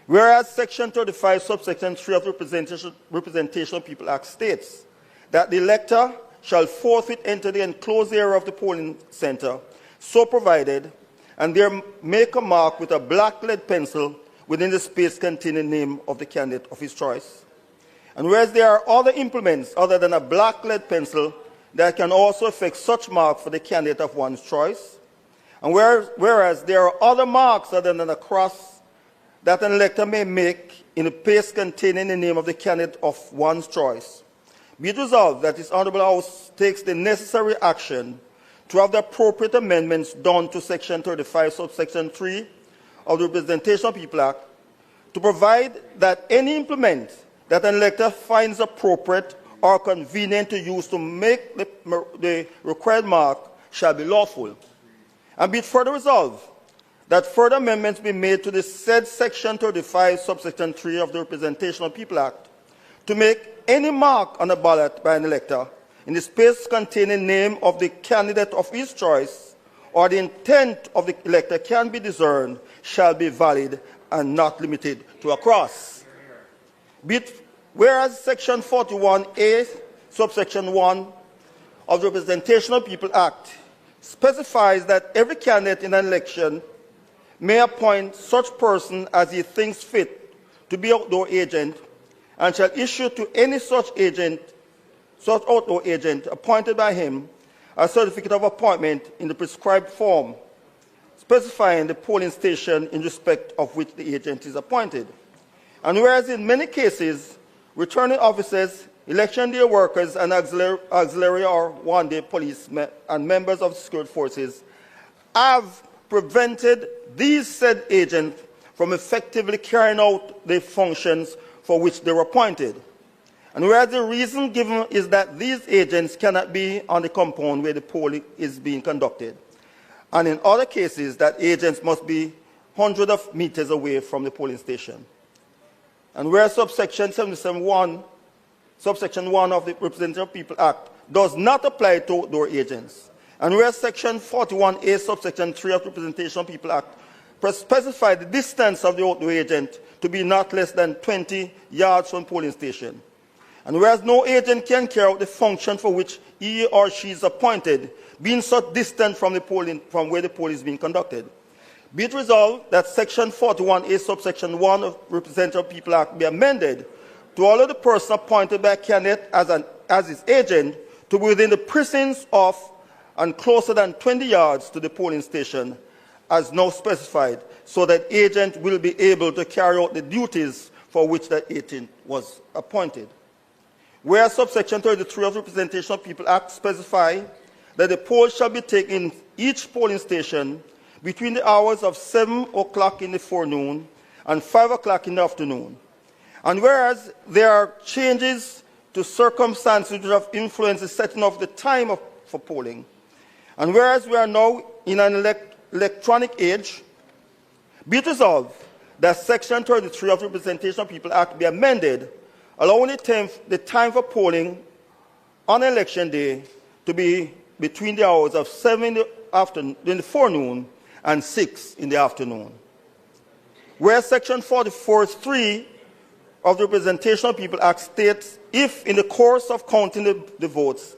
Whereas Section 35, subsection 3 of the Representation of People Act states that the elector shall forthwith enter the enclosed area of the polling center, so provided, and there make a mark with a black lead pencil within the space containing the name of the candidate of his choice. And whereas there are other implements other than a black lead pencil that can also affect such mark for the candidate of one's choice, and whereas there are other marks other than a cross that an elector may make in a place containing the name of the candidate of one's choice, be it resolved that this Honourable House takes the necessary action to have the appropriate amendments done to Section 35, subsection 3 of the Representation of People Act to provide that any implement that an elector finds appropriate or convenient to use to make the required mark shall be lawful. And be it further resolved that further amendments be made to the said Section 35, subsection 3 of the Representation of People Act to make any mark on a ballot by an elector in the space containing name of the candidate of his choice or the intent of the elector can be discerned shall be valid and not limited to a cross. Whereas Section 41A, subsection 1 of the Representation of People Act specifies that every candidate in an election may appoint such person as he thinks fit to be outdoor agent and shall issue to any such outdoor agent appointed by him a certificate of appointment in the prescribed form, specifying the polling station in respect of which the agent is appointed. And whereas in many cases, returning officers, election day workers, and auxiliary or one-day police and members of the security forces have prevented these said agents from effectively carrying out the functions for which they were appointed. And whereas the reason given is that these agents cannot be on the compound where the polling is being conducted, and in other cases that agents must be hundreds of meters away from the polling station. And whereas subsection 77(1), subsection 1 of the Representation of People Act does not apply to outdoor agents, and whereas Section 41A, subsection 3 of the Representation of People Act specifies the distance of the outdoor agent to be not less than 20 yards from polling station. And whereas no agent can carry out the function for which he or she is appointed, being such distant from where the poll is being conducted, be it resolved that Section 41A, subsection 1 of the Representation of People Act be amended to allow the person appointed by a candidate as his agent to be within the precincts of and closer than 20 yards to the polling station, as now specified, so that agent will be able to carry out the duties for which that agent was appointed. Whereas subsection 33 of the Representation of People Act specify that the poll shall be taken in each polling station between the hours of 7 o'clock in the forenoon and 5 o'clock in the afternoon. And whereas there are changes to circumstances which have influenced the setting of the time for polling, and whereas we are now in an electronic age, be it resolved that Section 33 of the Representation of People Act be amended, allowing the time for polling on election day to be between the hours of 7 in the forenoon and 6 in the afternoon. Whereas Section 44(3) of the Representation of People Act states, if in the course of counting the votes,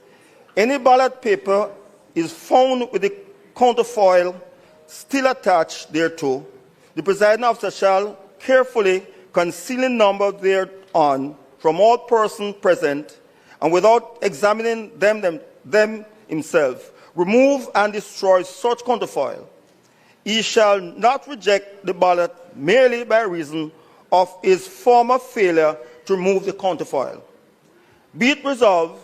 any ballot paper is found with the counterfoil still attached thereto, the presiding officer shall carefully conceal the number thereon from all persons present, and without examining them himself, remove and destroy such counterfoil. He shall not reject the ballot merely by reason of his former failure to remove the counterfoil. Be it resolved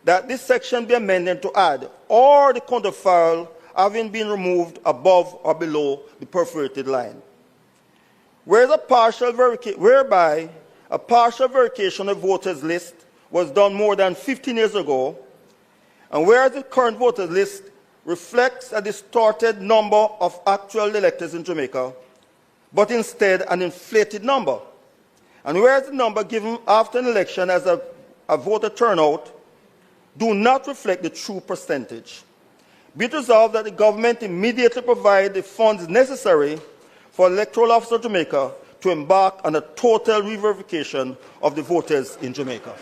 that this section be amended to add, or the counterfoil having been removed above or below the perforated line. Whereby a partial verification of voters list was done more than 15 years ago, and whereas the current voters list reflects a distorted number of actual electors in Jamaica, but instead an inflated number, and whereas the number given after an election as a voter turnout do not reflect the true percentage, be it resolved that the government immediately provide the funds necessary for electoral officer of Jamaica to embark on a total re-verification of the voters in Jamaica.